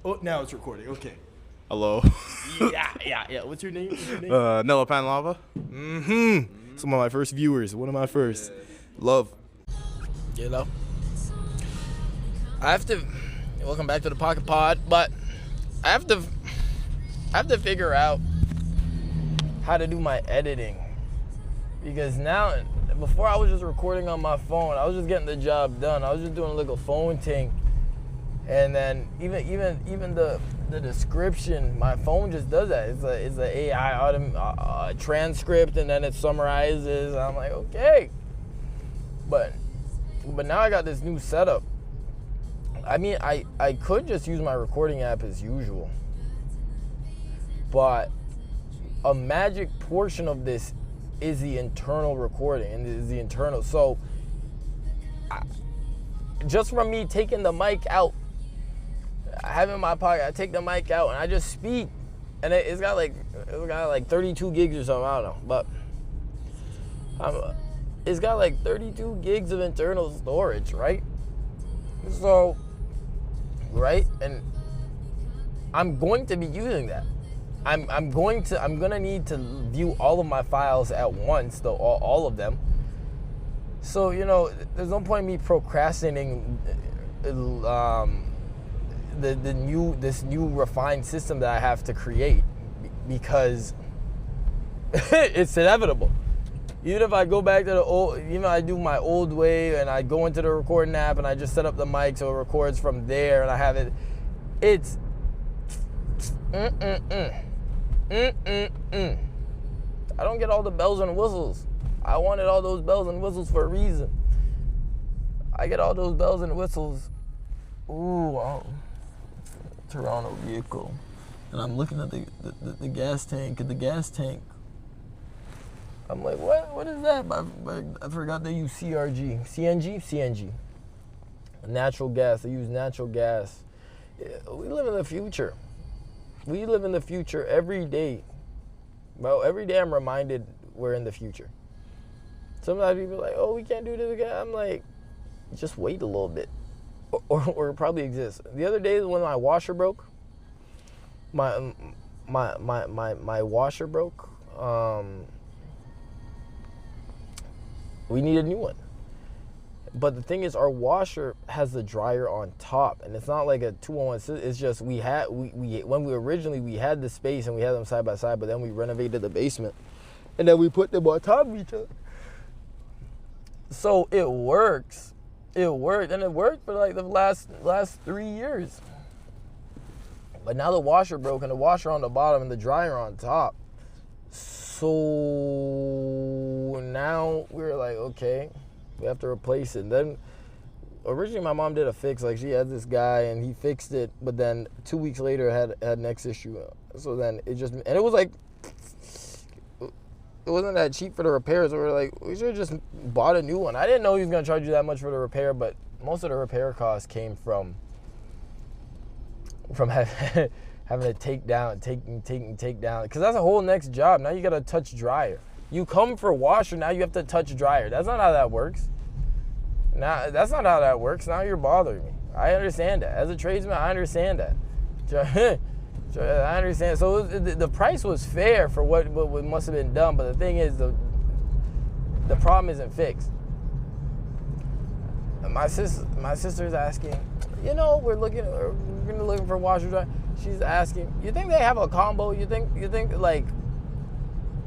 Oh, now it's recording. Okay. Hello. Yeah. What's your name? Nella Panlava. Some of my first viewers. One of my first. Love. You know? I have to. Welcome back to the Pocket Pod, but I have to figure out how to do my editing, because now, before I was just recording on my phone. I was just getting the job done. I was just doing a little phone thing, and then even the description, my phone just does that. It's a AI transcript, and then it summarizes. I'm like, okay, but now I got this new setup. I mean, I could just use my recording app as usual, but a magic portion of this is the internal recording, and is the internal. So, just from me taking the mic out, having my pocket, I take the mic out and I just speak, and it's got like 32 gigs or something. I don't know, but it's got like 32 gigs of internal storage, right? So, right, and I'm going to be using that. I'm gonna need to view all of my files at once, though, all of them. So, there's no point in me procrastinating this new refined system that I have to create, because it's inevitable. Even if I go back to the old, I do my old way and I go into the recording app and I just set up the mic so it records from there and I have it. It's I don't get all the bells and whistles. I wanted all those bells and whistles for a reason. I get all those bells and whistles. Toronto vehicle. And I'm looking at the gas tank, and the gas tank, I'm like, what is that? I forgot they use CNG. Natural gas. They use natural gas. We live in the future. We live in the future every day. Bro, every day I'm reminded we're in the future. Sometimes people are like, oh, we can't do this again. I'm like, just wait a little bit. Or it probably exists. The other day when my washer broke, my washer broke, we need a new one. But the thing is, our washer has the dryer on top, and it's not like a 2-in-1. It's just we had the space and we had them side by side, but then we renovated the basement, and then we put them on top of each other. So it works. It worked, and it worked for like the last 3 years. But now the washer broke, and the washer on the bottom and the dryer on top. So now we're like, okay, we have to replace it. And then originally my mom did a fix. Like, she had this guy and he fixed it, but then 2 weeks later had next issue. So then it just, and it was like, it wasn't that cheap for the repairs. So we were like, we should have just bought a new one. I didn't know he was going to charge you that much for the repair, but most of the repair costs came from having to take down, because that's a whole next job. Now you got to touch dryer. You come for washer, now you have to touch dryer. That's not how that works. Now that's not how that works. Now you're bothering me. I understand that. As a tradesman, I understand that. I understand. So the price was fair for what must have been done, but the thing is, the problem isn't fixed. My sister's asking, we're gonna looking for washer dryer. She's asking, you think they have a combo? You think like,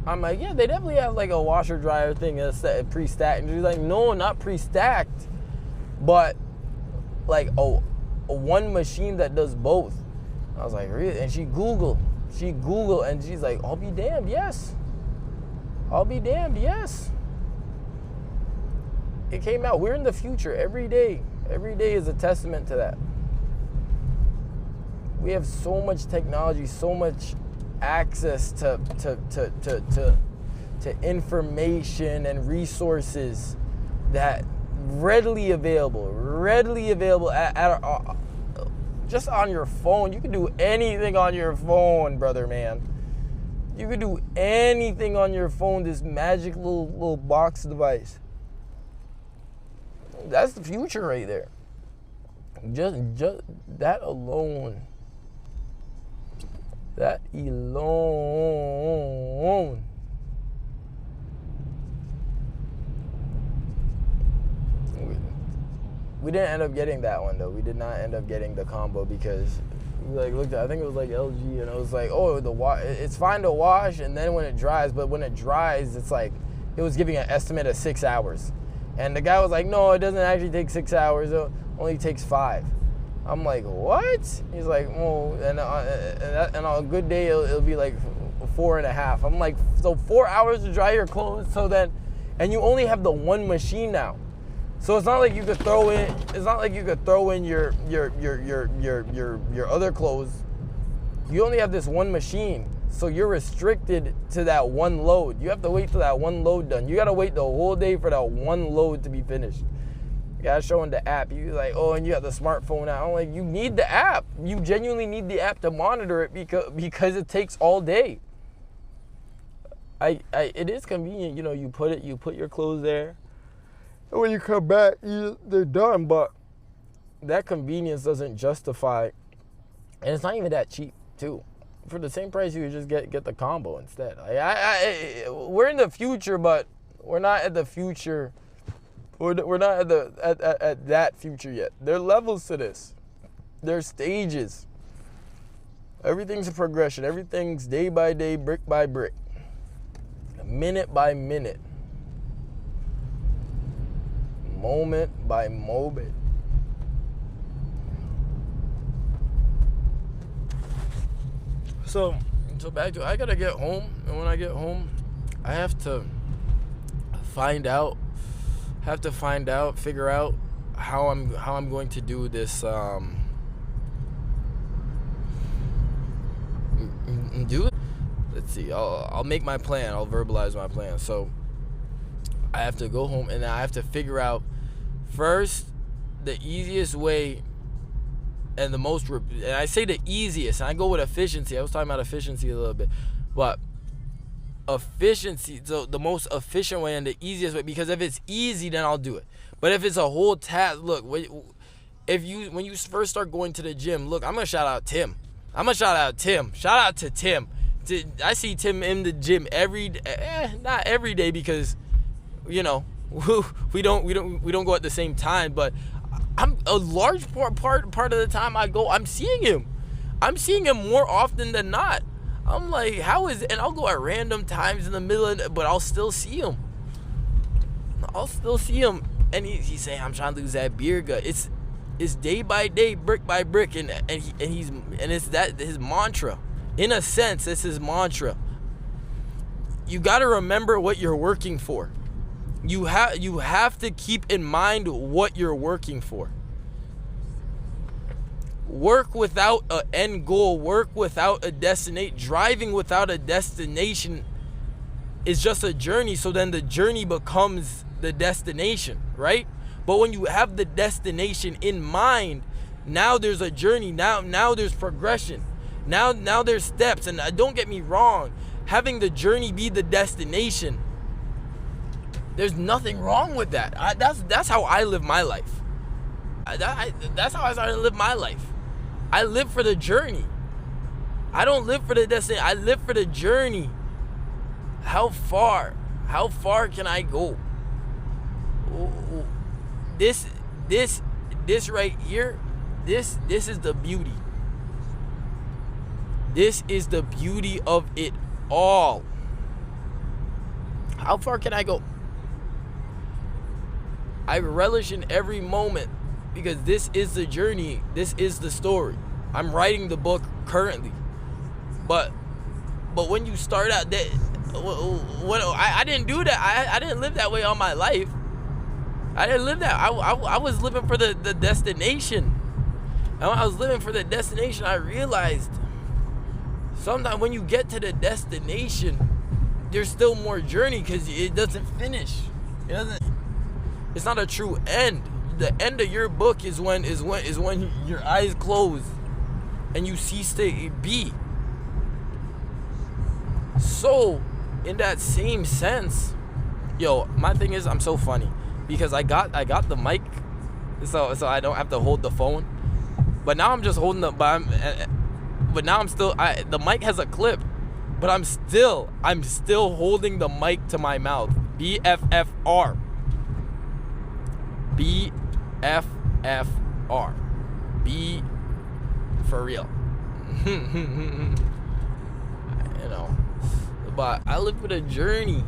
I'm like, yeah, they definitely have like a washer dryer thing that's pre-stacked. And she's like, no, not pre-stacked, but like a one machine that does both. I was like, really? And she Googled, and she's like, I'll be damned, yes. It came out. We're in the future every day. Every day is a testament to that. We have so much technology, so much access to information and resources that readily available at just on your phone. You can do anything on your phone, brother, man. You can do anything on your phone, this magic little box device. That's the future right there. Just that alone That alone. We didn't end up getting that one though. We did not end up getting the combo because we looked at, I think it was LG, and it was like, oh, it's fine to wash, and then when it dries, but when it dries, it's like it was giving an estimate of 6 hours, and the guy was like, no, it doesn't actually take 6 hours. It only takes 5. I'm like, what? He's like, oh, and on a good day it'll be like 4.5. I'm like, so 4 hours to dry your clothes. So then, and you only have the one machine now. So it's not like you could throw in. It's not like you could throw in your other clothes. You only have this one machine, so you're restricted to that one load. You have to wait till that one load done. You gotta wait the whole day for that one load to be finished. You gotta show in the app. You like, oh, and you have the smartphone app. I'm like, you need the app. You genuinely need the app to monitor it because it takes all day. It is convenient, you know. You put your clothes there. And when you come back, they're done, but that convenience doesn't justify, and it's not even that cheap, too. For the same price, you could just get the combo instead. We're in the future, but we're not at the future. We're not at that future yet. There are levels to this. There are stages. Everything's a progression. Everything's day by day, brick by brick, minute by minute. Moment by moment. So back to, I gotta get home, and when I get home, I have to figure out how I'm going to do this. Let's see. I'll make my plan. I'll verbalize my plan. So I have to go home, and I have to figure out first the easiest way and the most, and I say the easiest, and I go with efficiency. I was talking about efficiency a little bit, but efficiency, so the most efficient way and the easiest way, because if it's easy, then I'll do it. But if it's a whole task, look, when you first start going to the gym, look, I'm gonna shout out Tim. Shout out to Tim. I see Tim in the gym not every day, because you know, we don't go at the same time, but I'm a large part of the time I go, I'm seeing him more often than not. I'm like, how is it? And I'll go at random times in the middle but I'll still see him, and he's saying, I'm trying to lose that beer gut. It's day by day, brick by brick, and it's that his mantra. In a sense, it's his mantra. You got to remember what you're working for. You have to keep in mind what you're working for. Work without an end goal. Work without a destination. Driving without a destination is just a journey. So then the journey becomes the destination, right? But when you have the destination in mind, now there's a journey. Now there's progression. Now there's steps. And don't get me wrong, having the journey be the destination, there's nothing wrong with that. That's how I live my life. That's how I started to live my life. I live for the journey. I don't live for the destination. I live for the journey. How far can I go? This right here, this is the beauty. This is the beauty of it all. How far can I go? I relish in every moment, because this is the journey. This is the story. I'm writing the book currently, but when you start out, I didn't do that. I didn't live that way all my life. I didn't live that. I was living for the destination. And when I was living for the destination, I realized sometimes when you get to the destination, there's still more journey, because it doesn't finish. It's not a true end. The end of your book is when your eyes close and you cease to be. So, in that same sense, my thing is, I'm so funny because I got the mic, so I don't have to hold the phone. But now I'm just holding the. but now the mic has a clip, but I'm still holding the mic to my mouth. BFFR. BFFR. B for real. You know, but I live for the journey.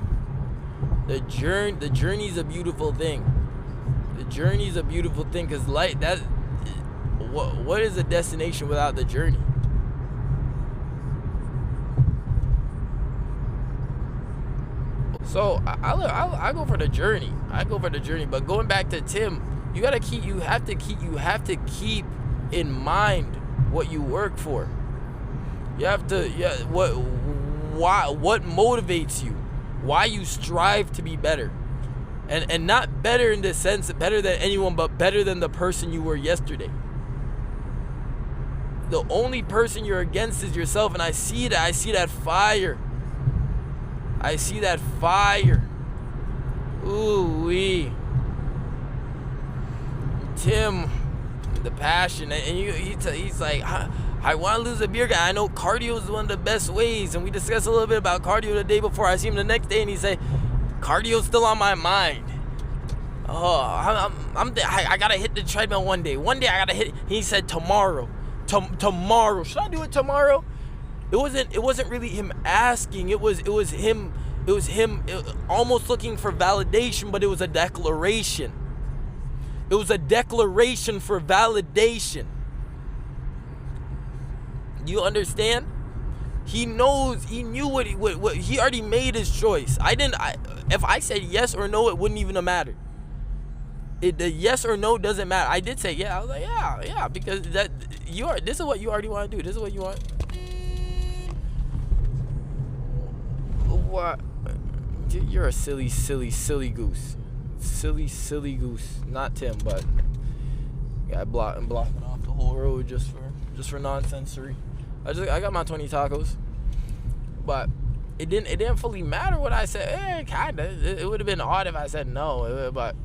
The journey's a beautiful thing. The journey's a beautiful thing, because what is a destination without the journey? So I go for the journey. But going back to Tim, you have to keep in mind what you work for. You have to, what motivates you, why you strive to be better, and not better in the sense better than anyone, but better than the person you were yesterday. The only person you're against is yourself, and I see that fire. I see that fire. Ooh-wee. Tim, the passion, and he's like, I want to lose a beer guy. I know cardio is one of the best ways, and we discussed a little bit about cardio the day before. I see him the next day, and he said, cardio's still on my mind. Oh, I gotta hit the treadmill one day. One day I gotta hit. He said tomorrow. Tomorrow. Should I do it tomorrow? It wasn't really him asking. It was him almost looking for validation, but it was a declaration. It was a declaration for validation. You understand? He knew what he already made his choice. If I said yes or no, it wouldn't even have mattered. The yes or no doesn't matter. I did say yeah. I was like, yeah, because this is what you already want to do. This is what you want. What? You're a silly goose. Silly goose. Not Tim, but I blocking off the whole road just for nonsensory. I got my 20 tacos, but it didn't fully matter what I said. Kinda. It would have been odd if I said no, but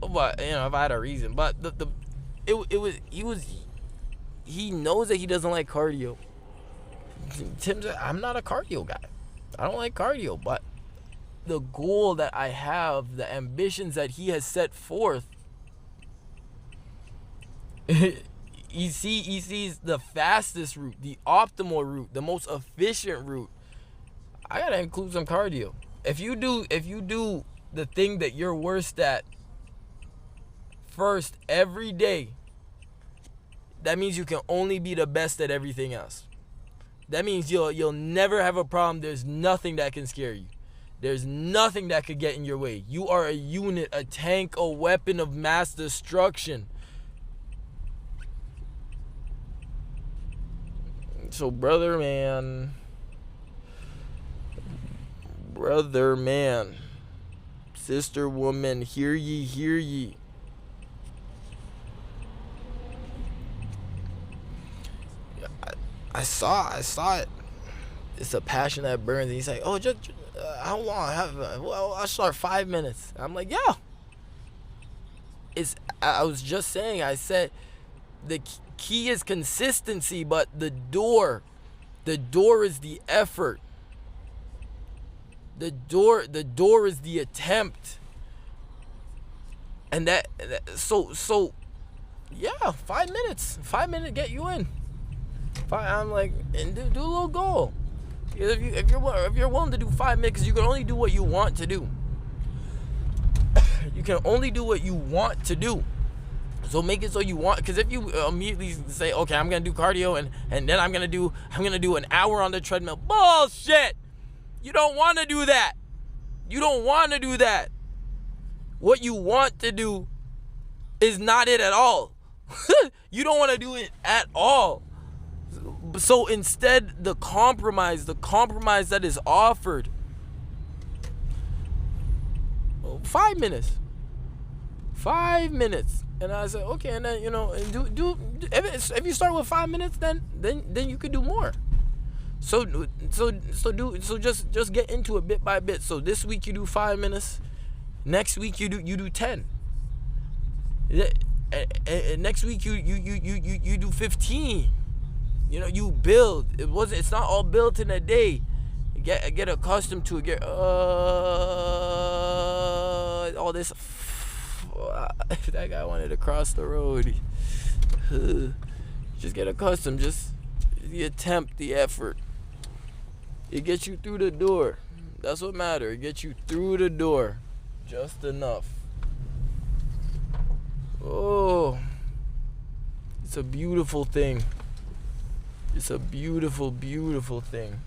you know, if I had a reason. But he knows that he doesn't like cardio. Tim said, I'm not a cardio guy. I don't like cardio, but the goal that I have, the ambitions that he has set forth, he sees the fastest route, the optimal route, the most efficient route. I gotta include some cardio. If you do the thing that you're worst at first every day, that means you can only be the best at everything else. That means you'll never have a problem. There's nothing that can scare you. There's nothing that could get in your way. You are a unit, a tank, a weapon of mass destruction. So brother man, sister woman, hear ye. I saw it. It's a passion that burns. And he's like, oh, just how long? Well, I'll start 5 minutes. I'm like, yeah. I was just saying. I said the key is consistency, but the door is the effort. The door is the attempt. And so yeah, 5 minutes. 5 minutes get you in. I'm like, and do a little goal. If you're willing to do 5 minutes, you can only do what you want to do. You can only do what you want to do. So make it so you want, because if you immediately say, okay, I'm gonna do cardio and then I'm gonna do an hour on the treadmill, bullshit. You don't want to do that. What you want to do is not it at all. You don't want to do it at all. So instead, the compromise that is offered, 5 minutes. 5 minutes. And I said, okay, and then, you know, and do if you start with 5 minutes, then you could do more. So just get into it bit by bit. So this week you do 5 minutes. Next week you do 10. Next week you do 15. You know, you build. It's not all built in a day. Get accustomed to it. Get all this. That guy wanted to cross the road. Just get accustomed. Just the attempt, the effort. It gets you through the door. That's what matters. It gets you through the door. Just enough. Oh, it's a beautiful thing. It's a beautiful, beautiful thing.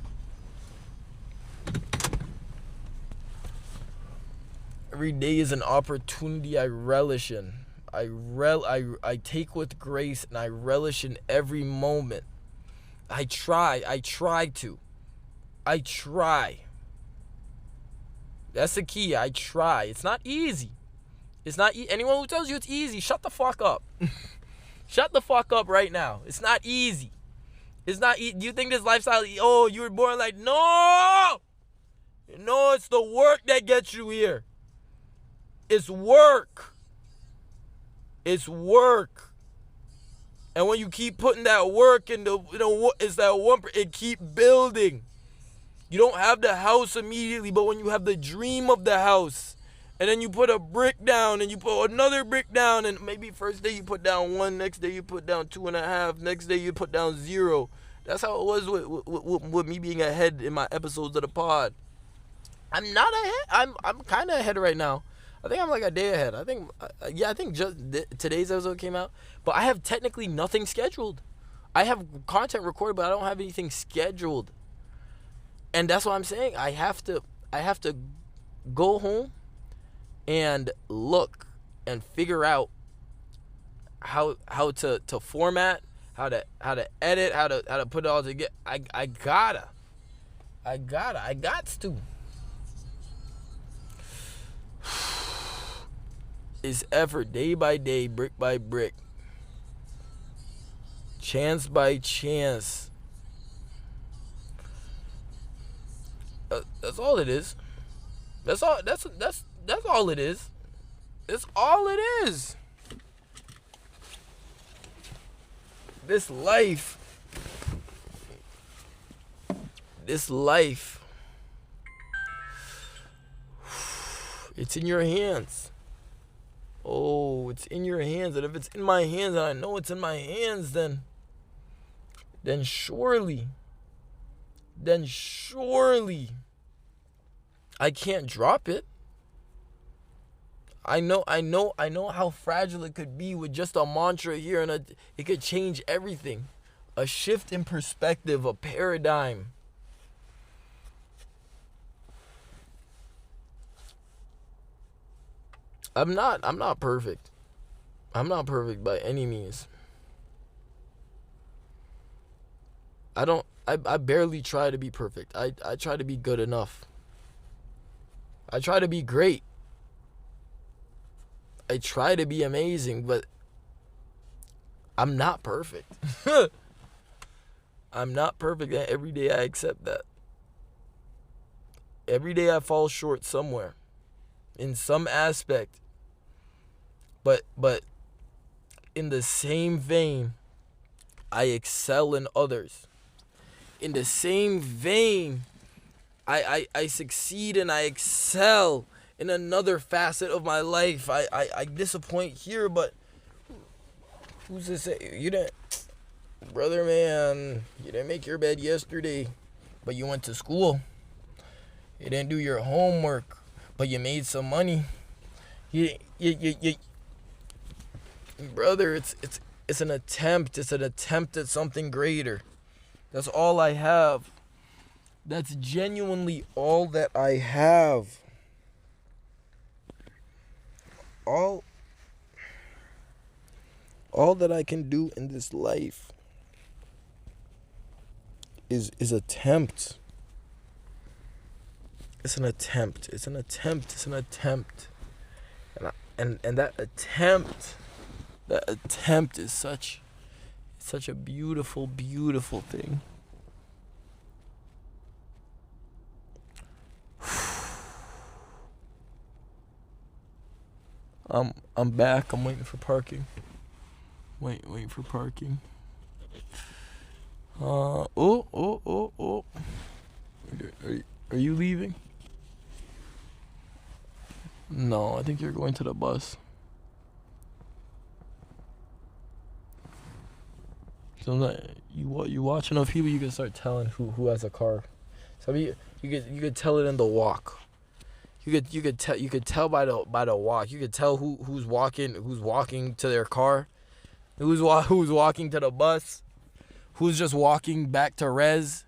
Every day is an opportunity I relish in. I take with grace, and I relish in every moment. I try to. That's the key. I try. It's not easy. It's not anyone who tells you it's easy, shut the fuck up. Shut the fuck up right now. It's not easy. It's not do you think this lifestyle, oh, you were born like, no, it's the work that gets you here. It's work. It's work. And when you keep putting that work into, it's that one, it keep building. You don't have the house immediately, but when you have the dream of the house, and then you put a brick down, and you put another brick down, and maybe first day you put down 1, next day you put down 2.5, next day you put down 0. That's how it was with me being ahead in my episodes of the pod. I'm not ahead. I'm kind of ahead right now. I think I'm like a day ahead. I think just today's episode came out, but I have technically nothing scheduled. I have content recorded, but I don't have anything scheduled. And that's what I'm saying. I have to go home and look and figure out how to format, how to edit, how to put it all together. I got to. It's effort, day by day, brick by brick, chance by chance. That's all it is. That's all. That's all it is. That's all it is. This life. It's in your hands. Oh, it's in your hands. And if it's in my hands, and I know it's in my hands, then surely I can't drop it. I know how fragile it could be with just a mantra here, and it could change everything. A shift in perspective, a paradigm. I'm not perfect. I'm not perfect by any means. I barely try to be perfect. I try to be good enough. I try to be great. I try to be amazing, but I'm not perfect. I'm not perfect, and every day I accept that. Every day I fall short somewhere, in some aspect. But in the same vein, I excel in others. In the same vein, I succeed and I excel in another facet of my life. I disappoint here, but who's to say? You didn't, brother, man, you didn't make your bed yesterday, but you went to school. You didn't do your homework, but you made some money. You brother, it's an attempt. It's an attempt at something greater. That's all I have. That's genuinely all that I have. All that I can do in this life is attempt. It's an attempt. It's an attempt. It's an attempt. And that attempt is such a beautiful, beautiful thing. I'm back. I'm waiting for parking. Waiting for parking. Oh. Are you leaving? No, I think you're going to the bus. So you watch enough people, you can start telling who has a car. So you could tell it in the walk. You could tell by the walk. You could tell who's walking to their car, who's walking to the bus, who's just walking back to res.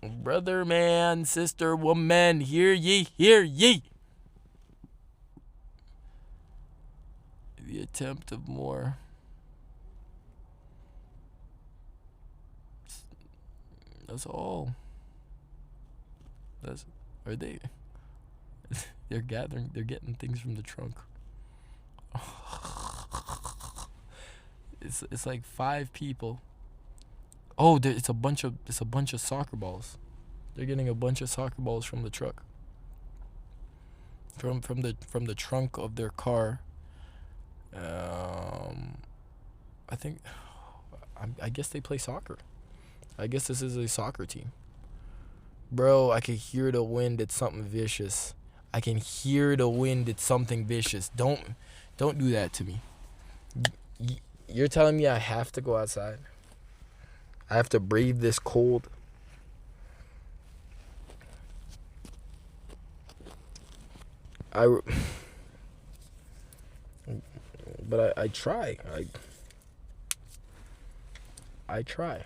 Brother, man, sister, woman, hear ye, hear ye. The attempt of more. That's all. Are they? They're getting things from the trunk. It's like 5 people. Oh, it's a bunch of soccer balls. They're getting a bunch of soccer balls from the truck. From the trunk of their car. I guess they play soccer. I guess this is a soccer team. Bro, I can hear the wind. It's something vicious. I can hear the wind. It's something vicious. Don't do that to me. You're telling me I have to go outside? I have to brave this cold? But I try. I try.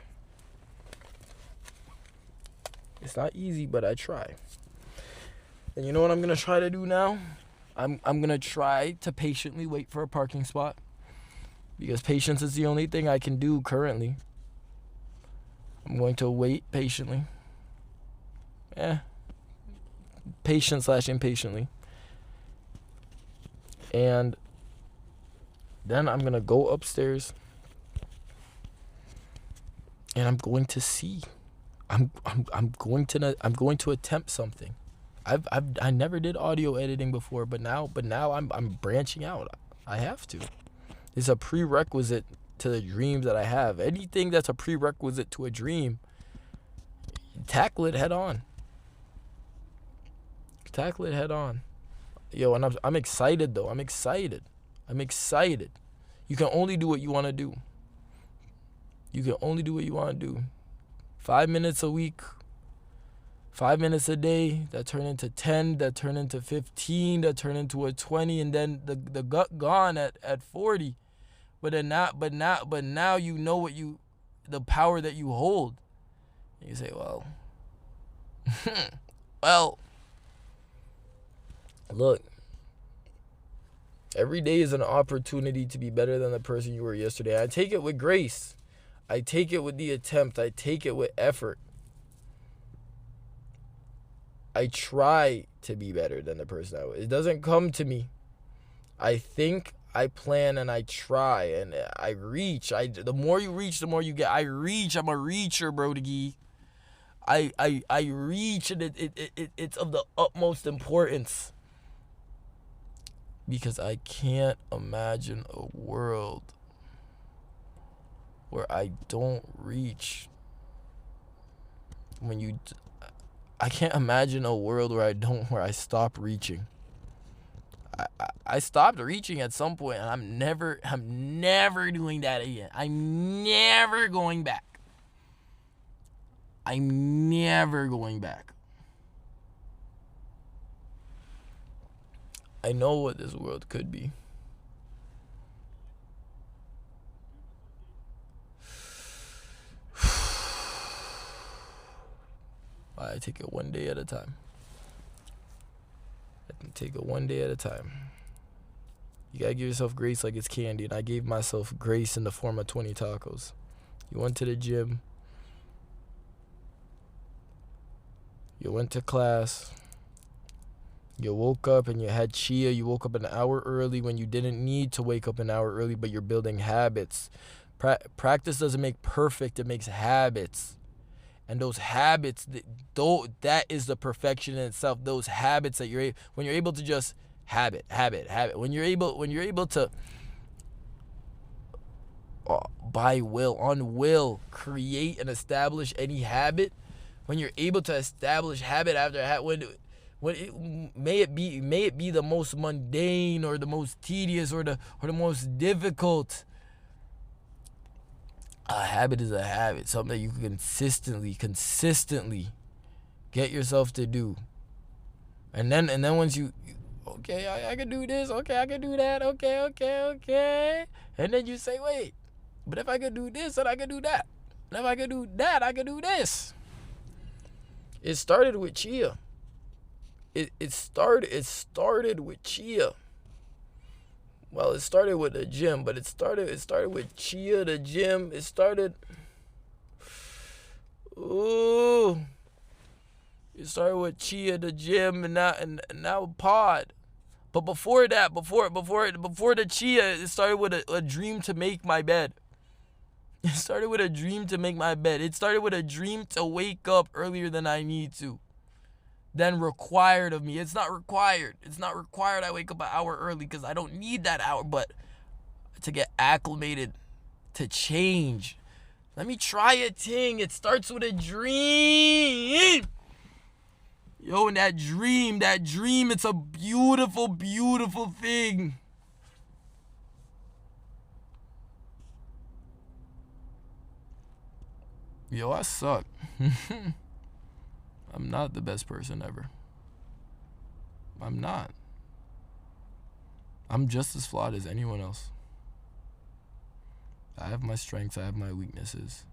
It's not easy, but I try. And you know what I'm gonna try to do now? I'm gonna try to patiently wait for a parking spot, because patience is the only thing I can do currently. I'm going to wait patiently. Patient/impatiently. And then I'm gonna go upstairs and I'm going to see. I'm going to attempt something. I never did audio editing before, but now I'm branching out. I have to. It's a prerequisite to the dreams that I have. Anything that's a prerequisite to a dream, tackle it head on. Tackle it head on. Yo, and I'm excited though. I'm excited. You can only do what you want to do. 5 minutes a week, 5 minutes a day, that turn into 10, that turn into 15, that turn into a 20, and then the gut gone at 40. But now you know the power that you hold. And you say, well, look, every day is an opportunity to be better than the person you were yesterday. I take it with grace. I take it with the attempt. I take it with effort. I try to be better than the person I was. It doesn't come to me. I think, I plan, and I try, and I reach. The more you reach, the more you get. I reach. I'm a reacher, bro-digi. I reach, and it's of the utmost importance. Because I can't imagine a world where I don't reach. I can't imagine a world where I stop reaching. I stopped reaching at some point, and I'm never doing that again. I'm never going back. I know what this world could be. I take it one day at a time. You gotta give yourself grace like it's candy, and I gave myself grace in the form of 20 tacos. You went to the gym. You went to class. You woke up and you had chia. You woke up an hour early when you didn't need to wake up an hour early, but you're building habits. Practice doesn't make perfect, it makes habits. And those habits, that is the perfection in itself. Those habits that when you're able to just habit. When you're able to by will, on will, create and establish any habit, when you're able to establish habit after habit, may it be the most mundane or the most tedious or the most difficult, a habit is a habit, something that you can consistently get yourself to do. And then once you, okay, I can do this, okay, I can do that, okay. And then you say, wait, but if I could do this, then I could do that. And if I could do that, I could do this. It started with Chia. It started with Chia. Well, it started with the gym, but it started with Chia, the gym. It started with Chia, the gym, and now Pod. But before that, before the Chia, it started with a dream to make my bed. It started with a dream to make my bed. It started with a dream to wake up earlier than I need to. Then required of me. It's not required. I wake up an hour early because I don't need that hour. But to get acclimated, to change. Let me try a thing. It starts with a dream. Yo, and that dream, it's a beautiful, beautiful thing. Yo, I suck. I'm not the best person ever. I'm not. I'm just as flawed as anyone else. I have my strengths, I have my weaknesses.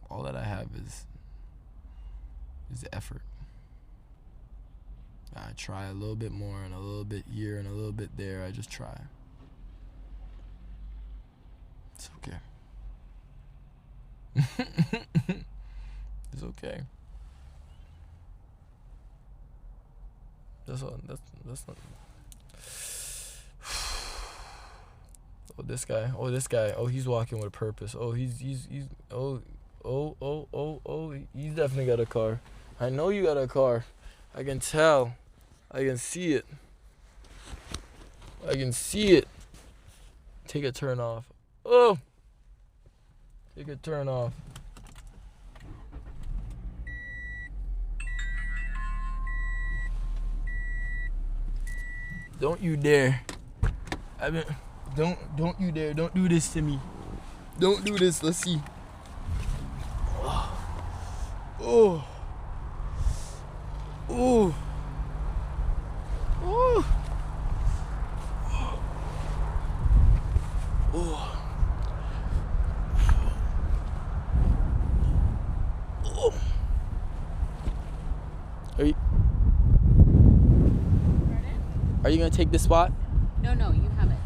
All that I have is effort. I try a little bit more and a little bit here and a little bit there. I just try. It's okay. It's okay. That's not. This guy. Oh, he's walking with a purpose. Oh, he's he's definitely got a car. I know you got a car. I can tell. I can see it. Take a turn off. Oh. Take a turn off. Don't you dare. Don't you dare. Don't do this to me. Don't do this. Let's see. Oh. Oh. Oh. Oh. Are you gonna take this spot? No, you have it.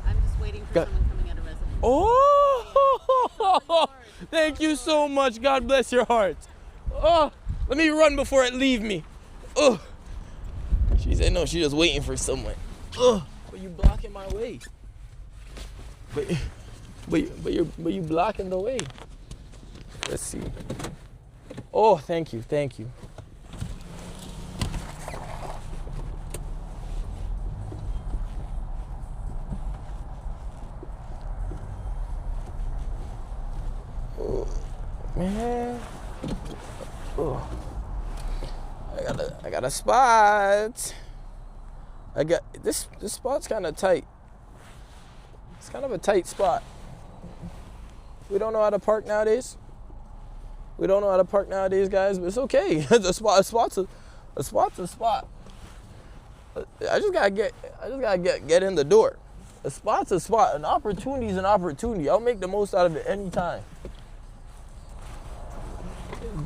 I'm just waiting for someone coming out of residence. Oh! Thank you so much. God bless your heart. Oh, let me run before it leave me. Oh. She said no. She's just waiting for someone. Oh, but you blocking my way. But you blocking the way. Let's see. Oh, thank you. Man, oh, I got a spot. I got this spot's kind of tight. It's kind of a tight spot. We don't know how to park nowadays. Guys, but it's okay. A spot's a spot. I just gotta get in the door. A spot's a spot. An opportunity is an opportunity. I'll make the most out of it anytime.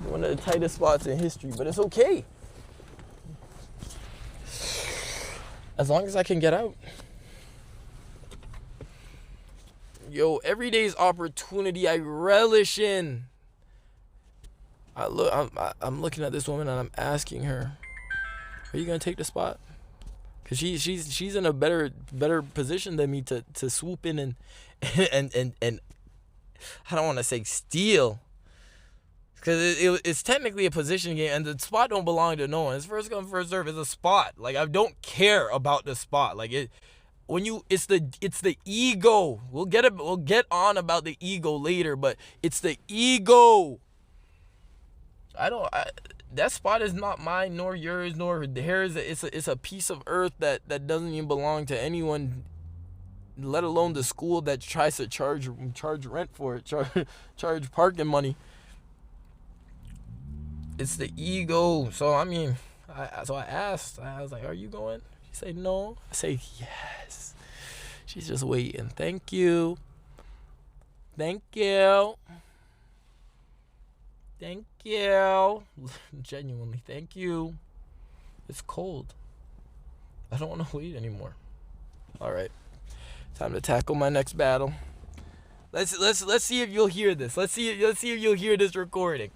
One of the tightest spots in history, but it's okay. As long as I can get out. Yo, every day's opportunity I relish in. I'm looking at this woman and I'm asking her, are you gonna take the spot? Cause she's in a better position than me to swoop in and I don't want to say steal. Because it's technically a position game, and the spot don't belong to no one. It's first come, first serve. It's a spot. Like, I don't care about the spot. Like, it's the ego. We'll get on about the ego later, but it's the ego. That spot is not mine, nor yours, nor theirs. It's a piece of earth that doesn't even belong to anyone, let alone the school that tries to charge rent for it, charge parking money. It's the ego. So I mean, I asked. I was like, "Are you going?" She said, "No." I say, "Yes." She's just waiting. Thank you. Thank you. Thank you. Genuinely, thank you. It's cold. I don't want to wait anymore. All right. Time to tackle my next battle. Let's see if you'll hear this. Let's see if you'll hear this recording.